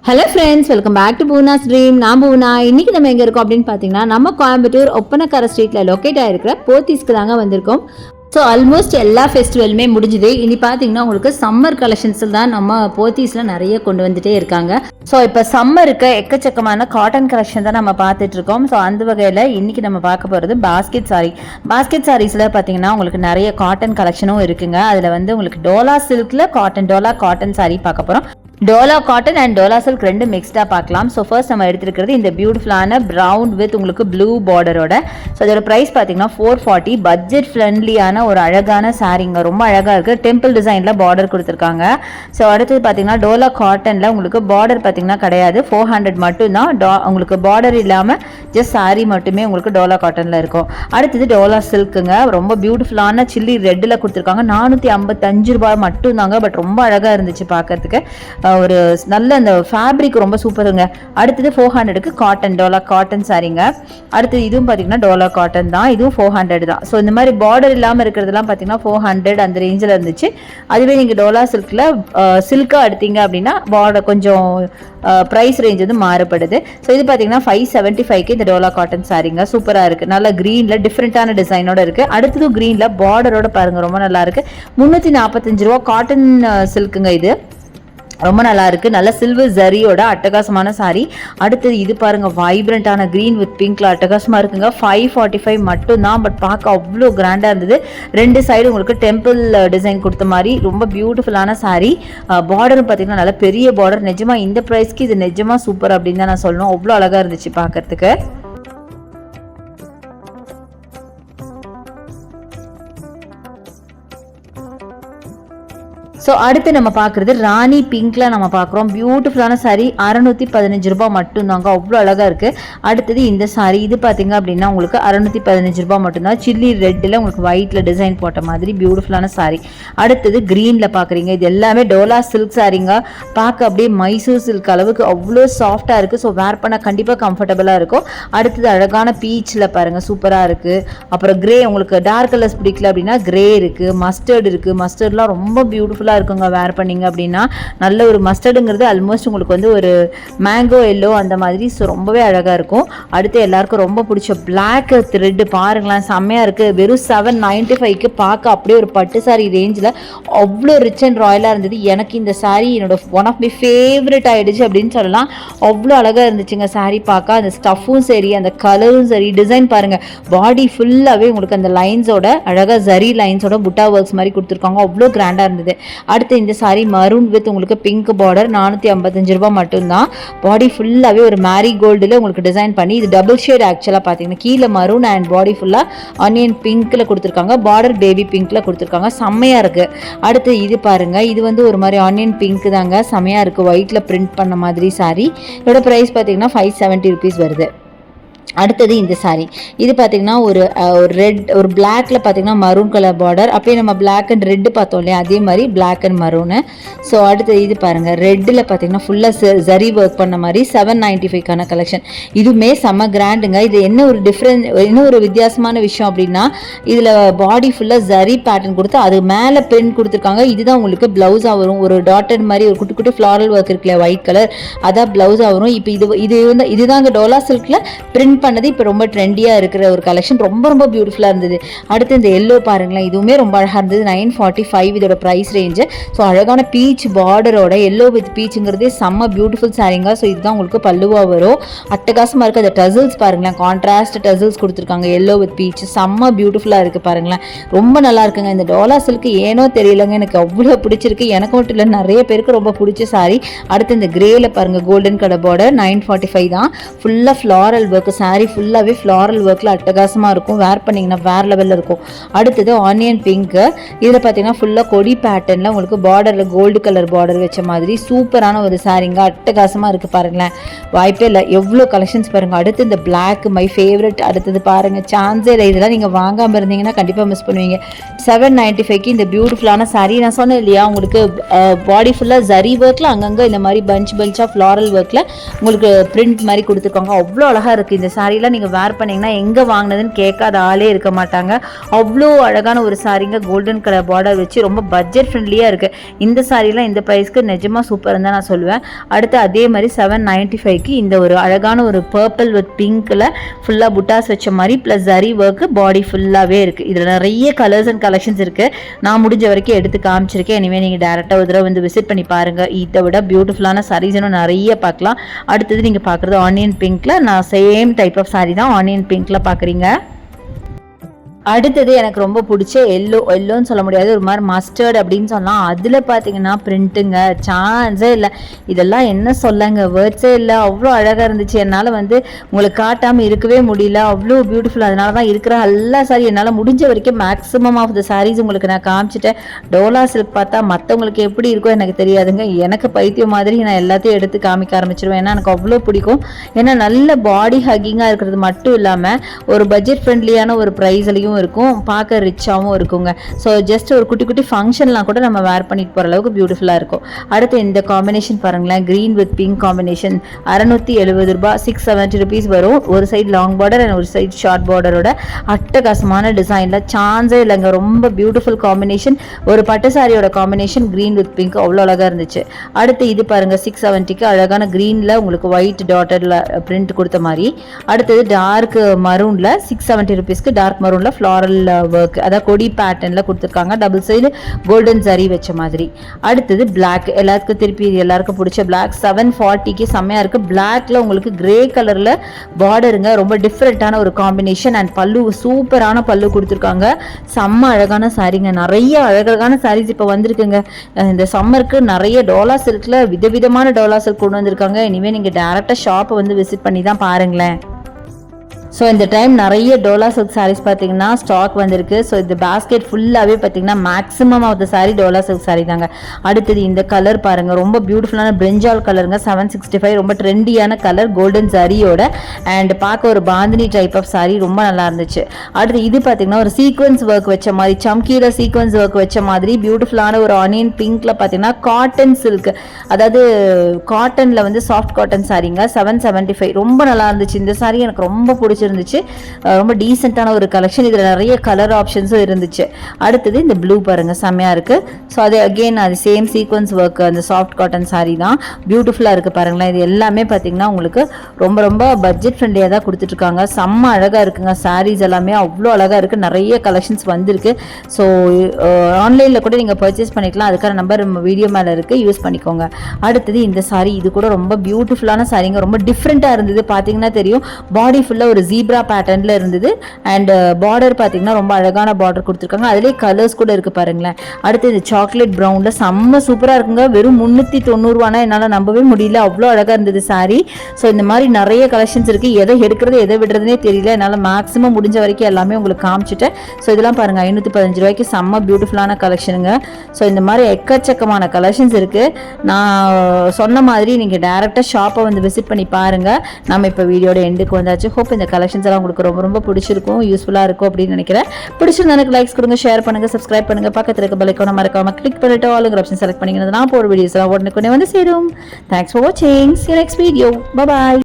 Hello friends, welcome back to Poona's dream. நான் பூனா. இன்னைக்கு நம்ம எங்கே இருக்கோம் அப்படின்னு பார்த்தீங்கன்னா, நம்ம கோயம்புத்தூர் ஒப்பனக்கார ஸ்ட்ரீட்டில் லொக்கேட் ஆகிருக்கிற போத்தீஸ்க்கு தாங்க வந்திருக்கோம். ஸோ ஆல்மோஸ்ட் எல்லா ஃபெஸ்டிவலுமே முடிஞ்சுது. இனி பார்த்தீங்கன்னா உங்களுக்கு சம்மர் கலெக்ஷன்ஸில் தான் நம்ம போத்தீஸில் நிறைய கொண்டு வந்துட்டே இருக்காங்க. ஸோ இப்போ சம்மருக்கு எக்கச்சக்கமான காட்டன் கலெக்ஷன் தான் நம்ம பார்த்துட்டு இருக்கோம். ஸோ அந்த வகையில் இன்னைக்கு நம்ம பார்க்க போகிறது பாஸ்கெட் சாரி. பாஸ்கெட் சாரீஸில் பார்த்தீங்கன்னா உங்களுக்கு நிறைய காட்டன் கலெக்ஷனும் இருக்குங்க. அதில் வந்து உங்களுக்கு டோலா சில்கில் டோலா காட்டன் சாரி பார்க்க போகிறோம். Dola cotton and Dola silk ரெண்டு மிக்ஸ்டாக பார்க்கலாம். ஸோ ஃபர்ஸ்ட் நம்ம எடுத்துருக்கிறது இந்த பியூட்டிஃபுல்லான ப்ரௌன் வித் உங்களுக்கு ப்ளூ பார்டரோட. ஸோ அதோட ப்ரைஸ் பார்த்தீங்கன்னா 440. பட்ஜெட் ஃப்ரெண்ட்லியான ஒரு அழகான சாரீங்க, ரொம்ப அழகாக இருக்குது. டெம்பிள் டிசைனில் பார்டர் கொடுத்துருக்காங்க. ஸோ அடுத்தது பார்த்தீங்கன்னா டோலா காட்டனில் உங்களுக்கு பார்டர் பார்த்தீங்கன்னா கிடையாது, 400 மட்டும்தான். உங்களுக்கு பார்டர் இல்லாமல் ஜஸ்ட் சாரீ மட்டுமே உங்களுக்கு டோலா காட்டனில் இருக்கும். அடுத்தது டோலா சில்க்குங்க, ரொம்ப பியூட்டிஃபுல்லான சில்லி ரெட்டில் கொடுத்துருக்காங்க. 455 ரூபாய் மட்டும்தாங்க. பட் ரொம்ப அழகாக இருந்துச்சு பார்க்கறதுக்கு. ஒரு நல்ல அந்த ஃபேப்ரிக் ரொம்ப சூப்பருங்க. அடுத்தது 400க்கு காட்டன், டோலா காட்டன் சாரீங்க. அடுத்தது இதுவும் பார்த்தீங்கன்னா டோலா காட்டன் தான், இதுவும் 400 தான். ஸோ இந்த மாதிரி பார்டர் இல்லாமல் இருக்கிறதுலாம் பார்த்தீங்கன்னா 400 அந்த ரேஞ்சில் இருந்துச்சு. அதுவே நீங்கள் டோலா சில்கில் சில்காக எடுத்தீங்க அப்படின்னா பார்டர் கொஞ்சம் ப்ரைஸ் ரேஞ்ச் வந்து மாறுபடுது. ஸோ இது பார்த்தீங்கன்னா 575க்கு இந்த டோலா காட்டன் சாரீங்க சூப்பராக இருக்குது. நல்லா க்ரீனில் டிஃப்ரெண்ட்டான டிசைனோட இருக்குது. அடுத்தது க்ரீனில் பார்டரோட பாருங்கள், ரொம்ப நல்லா இருக்குது. 345 ரூபா காட்டன் சில்க்குங்க. இது ரொம்ப நல்லா இருக்கு. நல்ல சில்வர் ஜரியோட அட்டகாசமான சாரி. அடுத்தது இது பாருங்க, வைப்ரண்டான கிரீன் வித் பிங்க்ல அட்டகாசமா இருக்குங்க. 545 மட்டும் தான். பட் பார்க்க அவ்வளோ கிராண்டா இருந்தது. ரெண்டு சைடு உங்களுக்கு டெம்பிள் டிசைன் கொடுத்த மாதிரி ரொம்ப பியூட்டிஃபுல்லான சாரி. பார்டர் பார்த்தீங்கன்னா நல்ல பெரிய பார்டர். நிஜமா இந்த ப்ரைஸ்க்கு இது நிஜமா சூப்பர் அப்படின்னு தான் நான் சொல்லணும். அவ்வளோ அழகா இருந்துச்சு பார்க்கறதுக்கு. ஸோ அடுத்து நம்ம பார்க்குறது ராணி பிங்க்ல நம்ம பார்க்குறோம். பியூட்டிஃபுல்லான சாரி, 615 ரூபாய் மட்டும்தாங்க. அவ்வளோ அழகாக இருக்குது. அடுத்தது இந்த சாரி, இது பார்த்தீங்க அப்படின்னா உங்களுக்கு 615 ரூபாய் மட்டும்தான். சில்லி ரெட்டில் உங்களுக்கு ஒயிட்டில் டிசைன் போட்ட மாதிரி பியூட்டிஃபுல்லான சாரி. அடுத்தது க்ரீனில் பார்க்குறீங்க. இது எல்லாமே டோலா சில்க் சாரிங்க. பார்க்க அப்படியே மைசூர் சில்க் அளவுக்கு அவ்வளோ சாஃப்டாக இருக்குது. ஸோ வேர் பண்ண கண்டிப்பாக கம்ஃபர்டபுளாக இருக்கும். அடுத்தது அழகான பீச்சில் பாருங்கள், சூப்பராக இருக்குது. அப்புறம் கிரே, உங்களுக்கு டார்க் கலர்ஸ் பிடிக்கல அப்படின்னா கிரே இருக்குது, மஸ்டர்டு இருக்குது. மஸ்டர்ட்லாம் ரொம்ப பியூட்டிஃபுல்லாக இருக்குங்க வேர் பண்ணீங்க அப்படின்னா. நல்ல ஒரு மஸ்டர்டுங்கிறது ஆல்மோஸ்ட் உங்களுக்கு வந்து ஒரு மேங்கோ எல்லோ அந்த மாதிரி. ஸோ ரொம்பவே அழகாக இருக்கும். அடுத்து எல்லாருக்கும் ரொம்ப பிடிச்ச பிளாக் த்ரெட் பாருங்களேன், செம்மையாக இருக்குது. வெறும் 795க்கு பார்க்க அப்படியே ஒரு பட்டு சாரி ரேஞ்சில் அவ்வளோ ரிச் அண்ட் ராயலாக இருந்தது. எனக்கு இந்த சாரீ என்னோட ஒன் ஆஃப் மை ஃபேவரட் ஆகிடுச்சு அப்படின்னு சொல்லலாம். அவ்வளோ அழகாக இருந்துச்சுங்க சாரீ பார்க்க. அந்த ஸ்டஃப்பும் சரி, அந்த கலரும் சரி, டிசைன் பாருங்கள். பாடி ஃபுல்லாகவே உங்களுக்கு அந்த லைன்ஸோட அழகாக ஜரி லைன்ஸோட புட்டா ஒர்க்ஸ் மாதிரி கொடுத்துருக்காங்க. அவ்வளோ கிராண்டாக இருந்தது. அடுத்து இந்த சாரி மரூன் வித் உங்களுக்கு பிங்க் பார்டர், 455 ரூபாய் மட்டும்தான். பாடி ஃபுல்லாகவே ஒரு மேரி கோல்டில் உங்களுக்கு டிசைன் பண்ணி, இது டபுள் ஷேட் ஆக்சுவலாக பார்த்தீங்கன்னா. கீழே மரூன் அண்ட் பாடி ஃபுல்லாக ஆனியன் பிங்க்கில் கொடுத்துருக்காங்க. பார்டர் பேபி பிங்க்கில் கொடுத்துருக்காங்க. செம்மையாக இருக்குது. அடுத்து இது பாருங்கள், இது வந்து ஒரு மாதிரி ஆனியன் பிங்க் தாங்க. செம்மையாக இருக்குது. ஒயிட்டில் பிரிண்ட் பண்ண மாதிரி சாரி. இதோட ப்ரைஸ் பார்த்தீங்கன்னா 570 ருபீஸ் வருது. அடுத்தது இந்த சாரி, இது பார்த்தீங்கன்னா ஒரு ரெட், ஒரு பிளாக்ல பார்த்தீங்கன்னா மரூன் கலர் பார்டர். அப்படியே நம்ம பிளாக் அண்ட் ரெட்டு பார்த்தோம் இல்லையா, அதே மாதிரி பிளாக் அண்ட் மரூனு. ஸோ அடுத்தது இது பாருங்கள், ரெட்டில் பார்த்தீங்கன்னா ஃபுல்லாக ஜரி ஒர்க் பண்ண மாதிரி 795க்கான கலெக்ஷன். இதுவுமே செம்ம கிராண்டுங்க. இது என்ன ஒரு என்ன ஒரு வித்தியாசமான விஷயம் அப்படின்னா, இதில் பாடி ஃபுல்லாக ஜரி பேட்டர்ன் கொடுத்து அது மேலே பிரிண்ட் கொடுத்துருக்காங்க. இதுதான் உங்களுக்கு ப்ளவுஸாக வரும். ஒரு டாட்டட் மாதிரி ஒரு குட்டி குட்டி ஃப்ளாரல் ஒர்க் இருக்குல்ல, ஒயிட் கலர், அதான் ப்ளவுஸாக வரும். இப்போ இதுதாங்க டோலா சில்கில் பிரிண்ட் பண்ணது. இப்போ ரொம்ப ட்ரெண்டியாக இருக்கிற ஒரு கலெக்ஷன். ரொம்ப ரொம்ப பியூட்டிஃபுல்லாக இருந்தது. அடுத்து இந்த எல்லோ பாருங்களேன், இதுவுமே ரொம்ப அழகாக இருந்தது. 945 இதோட ப்ரைஸ் ரேஞ்சு. ஸோ அழகான பீச் பார்டரோட எல்லோ வித் பீச்சுங்கிறதே செம்ம பியூட்டிஃபுல் சாரிங்க. ஸோ இதுதான் உங்களுக்கு பல்லுவாக வரும். அட்டகாசமாக இருக்குது. அந்த டசல்ஸ் பாருங்களேன், கான்ட்ராஸ்ட் டசல்ஸ் கொடுத்துருக்காங்க. எல்லோ வித் பீச் செம்ம பியூட்டிஃபுல்லாக இருக்குது பாருங்களேன். ரொம்ப நல்லா இருக்குங்க. இந்த டோலா சில்க்கு ஏனோ தெரியலங்க, எனக்கு அவ்வளோ பிடிச்சிருக்கு. எனக்கு மட்டும் இல்லை, நிறைய பேருக்கு ரொம்ப பிடிச்ச சாரி. அடுத்து இந்த கிரேல பாருங்கள், கோல்டன் கலர் பார்டர், 945 தான். ஃபுல்லாக ஃப்ளாரல் ஒர்க் சாரி, ஃபுல்லாகவே ஃப்ளாரல் ஒர்க்கில் அட்டகாசமாக இருக்கும். வேர் பண்ணிங்கன்னா வேறு லெவலில் இருக்கும். அடுத்தது ஆனியன் பிங்க்கு. இதில் பார்த்தீங்கன்னா ஃபுல்லாக கொடி பேட்டர்னில் உங்களுக்கு பார்டரில் கோல்டு கலர் பார்டர் வச்ச மாதிரி சூப்பரான ஒரு சாரிங்க. அட்டகாசமாக இருக்குது பாருங்களேன், வாய்ப்பே இல்லை. எவ்வளோ கலெக்ஷன்ஸ் பாருங்கள். அடுத்து இந்த பிளாக் மை ஃபேவரட். அடுத்தது பாருங்கள், சான்ஸே இல்லை. இதெல்லாம் நீங்கள் வாங்காமல் இருந்தீங்கன்னா கண்டிப்பாக மிஸ் பண்ணுவீங்க. 795க்கு இந்த பியூட்டிஃபுல்லான சாரி. நான் சொன்னேன் இல்லையா, உங்களுக்கு பாடி ஃபுல்லாக ஜரி ஒர்க்கில் அங்கங்கே இந்த மாதிரி பஞ்சாக ஃப்ளாரல் ஒர்க்கில் உங்களுக்கு பிரிண்ட் மாதிரி கொடுத்துருக்காங்க. அவ்வளோ அழகாக இருக்குது இந்த சாரீலாம் நீங்கள் வேர் பண்ணிங்கன்னா எங்கே வாங்கினதுன்னு கேட்காத ஆளே இருக்க மாட்டாங்க. அவ்வளோ அழகான ஒரு சாரீங்க, கோல்டன் கலர் பார்டர் வச்சு ரொம்ப பட்ஜெட் ஃப்ரெண்ட்லியாக இருக்குது. இந்த சாரீலாம் இந்த ப்ரைஸ்க்கு நிஜமாக சூப்பர்னு தான் நான் சொல்லுவேன். அடுத்து அதே மாதிரி 795க்கு இந்த ஒரு அழகான ஒரு பர்பிள் வித் பிங்க்கில் ஃபுல்லாக புட்டாஸ் வச்ச மாதிரி ப்ளஸ் ஜரி ஒர்க்கு பாடி ஃபுல்லாகவே இருக்குது. இதில் நிறைய கலர்ஸ் அண்ட் கலெக்ஷன்ஸ் இருக்குது. நான் முடிஞ்ச வரைக்கும் எடுத்து காமிச்சிருக்கேன். இனிமேல் நீங்கள் டேரெக்டாக ஒரு தடவை வந்து விசிட் பண்ணி பாருங்கள். இதை விட பியூட்டிஃபுல்லான சாரீஸ் இன்னும் நிறைய பார்க்கலாம். அடுத்தது நீங்கள் பார்க்குறது ஆனியன் பிங்க்கில், நான் சேம் டைப் ஆஃப் சாரீ தான் ஆனியன் பிங்க்கில் பார்க்குறீங்க. அடுத்தது எனக்கு ரொம்ப பிடிச்ச எல்லோன்னு சொல்ல முடியாது, ஒரு மாதிரி மஸ்டர்ட் அப்படின்னு சொல்லலாம். அதில் பார்த்தீங்கன்னா பிரிண்ட்டுங்க சான்ஸே இல்லை. இதெல்லாம் என்ன சொல்லங்க, வேர்ட்ஸே இல்லை. அவ்வளோ அழகாக இருந்துச்சு. என்னால் வந்து உங்களுக்கு காட்டாமல் இருக்கவே முடியல, அவ்வளோ பியூட்டிஃபுல். அதனால தான் இருக்கிற எல்லா சாரி என்னால் முடிஞ்ச வரைக்கும் மேக்ஸிமம் ஆஃப் த சாரீஸ் உங்களுக்கு நான் காமிச்சிட்டேன். டோலா சில்க் பார்த்தா மற்றவங்களுக்கு எப்படி இருக்கோ எனக்கு தெரியாதுங்க. எனக்கு பைத்தியம் மாதிரி நான் எல்லாத்தையும் எடுத்து காமிக்க ஆரம்பிச்சிருவேன். ஏன்னா எனக்கு அவ்வளோ பிடிக்கும். ஏன்னா நல்ல பாடி ஹக்கிங்காக இருக்கிறது மட்டும் இல்லாமல் ஒரு பட்ஜெட் ஃப்ரெண்ட்லியான ஒரு ப்ரைஸ்லையும் இருக்கும், பார்க்க ரிச்சாகவும் இருக்குங்க. ஸோ ஜஸ்ட் ஒரு குட்டி குட்டி ஃபங்க்ஷன்லாம் கூட நம்ம வேர் பண்ணிட்டு போகிற அளவுக்கு பியூட்டிஃபுல்லாக இருக்கும். அடுத்து இந்த காம்பினேஷன் பாருங்களேன், க்ரீன் வித் பிங்க் காம்பினேஷன் 670 ரூபாய், 670 ருபீஸ் வரும். ஒரு சைடு லாங் பார்டர் அண்ட் ஒரு சைடு ஷார்ட் பார்டரோட அட்டகாசமான டிசைனில் சான்ஸே இல்லைங்க. ரொம்ப பியூட்டிஃபுல் காம்பினேஷன். ஒரு பட்டு சாரியோட காம்பினேஷன் க்ரீன் வித் பிங்க் அவ்வளோ அழகாக இருந்துச்சு. அடுத்து இது பாருங்கள், 670க்கு அழகான க்ரீனில் உங்களுக்கு ஒயிட் டாட்டரில் பிரிண்ட் கொடுத்த மாதிரி. அடுத்தது டார்க் மரூனில் 670 ருபீஸ்க்கு டார்க் மரூனில் ஃப்ளாரல் ஒர்க், அதாவது கொடி பேட்டர்னில் கொடுத்துருக்காங்க, டபுள் சைடு கோல்டன் ஜரி வச்ச மாதிரி. அடுத்தது பிளாக், எல்லாத்துக்கும் திருப்பி எல்லாருக்கும் பிடிச்ச பிளாக் 740க்கு செம்மையாக இருக்குது. பிளாக்ல உங்களுக்கு கிரே கலரில் பார்டருங்க, ரொம்ப டிஃப்ரெண்ட்டான ஒரு காம்பினேஷன். அண்ட் பல்லு சூப்பரான பல்லு கொடுத்துருக்காங்க. செம்ம அழகான சாரீங்க. நிறைய அழகழகான சாரீஸ் இப்போ வந்திருக்குங்க. இந்த சம்மருக்கு நிறைய டோலா சில்கில் விதவிதமான டோலா சில்க் கொண்டு வந்திருக்காங்க. இனிமேல் நீங்கள் டேரெக்டாக ஷாப்பை வந்து விசிட் பண்ணி தான் பாருங்களேன். ஸோ இந்த டைம் நிறைய டோலா சில்க் சாரீஸ் பார்த்தீங்கன்னா ஸ்டாக் வந்திருக்கு. ஸோ இந்த பேஸ்கெட் ஃபுல்லாகவே பார்த்தீங்கன்னா maximum of the sari Dola silk sari தாங்க. அடுத்தது இந்த கலர் பாருங்கள், ரொம்ப பியூட்டிஃபுல்லான பிரிஞ்சால் கலருங்க, 765, ரொம்ப ட்ரெண்டியான கலர், கோல்டன் ஜரியோட. அண்ட் பார்க்க ஒரு பாந்தினி டைப் ஆஃப் சாரீ, ரொம்ப நல்லா இருந்துச்சு. அடுத்து இது பார்த்தீங்கன்னா ஒரு சீக்வன்ஸ் ஒர்க் வச்ச மாதிரி, சம்கியில் சீக்வன்ஸ் ஒர்க் வச்ச மாதிரி பியூட்டிஃபுல்லான ஒரு ஆனியன் பிங்க்ல பார்த்தீங்கன்னா காட்டன் சில்க், அதாவது காட்டனில் வந்து சாஃப்ட் காட்டன் சாரீங்க, 775, ரொம்ப நல்லா இருந்துச்சு. இந்த சாரீ எனக்கு ரொம்ப பிடிச்சிருந்துச்சு. ரொம்ப டீசென்ட்டான ஒரு கலெக்ஷன். இதில் நிறைய கலர் ஆப்ஷன்ஸும் இருந்துச்சு. அடுத்தது இந்த ப்ளூ பாருங்க, செம்மையாக இருக்குது. ஸோ அது அகெயின் அது சேம் சீக்வன்ஸ் ஒர்க், அந்த சாஃப்ட் காட்டன் சாரீ தான், பியூட்டிஃபுல்லாக இருக்குது பாருங்களேன். இது எல்லாமே பார்த்தீங்கன்னா உங்களுக்கு ரொம்ப ரொம்ப பட்ஜெட் ஃப்ரெண்ட்லியாக தான் கொடுத்துட்ருக்காங்க. செம்ம அழகாக இருக்குங்க. சாரீஸ் எல்லாமே அவ்வளோ அழகாக இருக்குது. நிறைய கலெக்ஷன்ஸ் வந்திருக்கு. ஸோ ஆன்லைனில் கூட நீங்கள் பர்ச்சேஸ் பண்ணிக்கலாம். அதுக்கான நம்பர் நம்ம வீடியோ மேலே இருக்குது, யூஸ் பண்ணிக்கோங்க. அடுத்தது இந்த சாரீ, இது கூட ரொம்ப பியூட்டிஃபுல்லான சாரீங்க, ரொம்ப டிஃப்ரெண்ட்டாக இருந்தது. பார்த்தீங்கன்னா தெரியும், பாடி ஃபுல்லாக ஒரு ஜீப்ரா பேட்டர்னில் இருந்தது. அண்ட் பார்டர் பார்த்தீங்கன்னா ரொம்ப அழகான பார்டர் கொடுத்துருக்காங்க. அதுலேயே கலர்ஸ் கூட இருக்குது பாருங்களேன். அடுத்து இந்த சாக்லேட் ப்ரௌனில் செம்ம சூப்பராக இருக்குங்க. வெறும் 390 ரூபானா என்னால் நம்பவே முடியல, அவ்வளோ அழகாக இருந்தது சாரீ. ஸோ இந்த மாதிரி நிறைய கலெக்ஷன்ஸ் இருக்குது. எதை எடுக்கிறது எதை விடுறதுனே தெரியல. என்னால் மேக்ஸிமம் முடிஞ்ச வரைக்கும் எல்லாமே உங்களுக்கு காமிச்சிட்டேன். ஸோ இதெல்லாம் பாருங்கள், 515 ரூபாய்க்கு செம்ம பியூட்டிஃபுல்லான கலெக்ஷனுங்க. ஸோ இந்த மாதிரி எக்கச்சக்கமான கலெக்ஷன்ஸ் இருக்குது. நான் சொன்ன மாதிரி நீங்கள் டேரெக்டாக ஷாப்பை வந்து விசிட் பண்ணி பாருங்கள். நம்ம இப்போ வீடியோட எண்டுக்கு வந்தாச்சு. ஹோப் இந்த கலெக்ஷன்ஸ் எல்லாம் உங்களுக்கு ரொம்ப ரொம்ப பிடிச்சிருக்கும், யூஸ்ஃபுல்லாக இருக்கும் அப்படின்னு நினைக்கிறேன். பிடிச்சிருந்தா எனக்கு லைக்ஸ் கொடுங்க, ஷேர் பண்ணுங்க, சப்ஸ்கிரைப் பண்ணுங்க, பக்கத்தில் இருக்க பெல் ஐகானை மறக்காம கிளிக் பண்ணிட்டு ஆளுங்கிற ஆப்ஷன் செலக்ட் பண்ணிங்கன்னா நான் போகிற வீடியோஸ் எல்லாம் உடனே வந்து சேரும். தேங்க்ஸ் ஃபார் வாட்சிங். See you next video. Bye bye.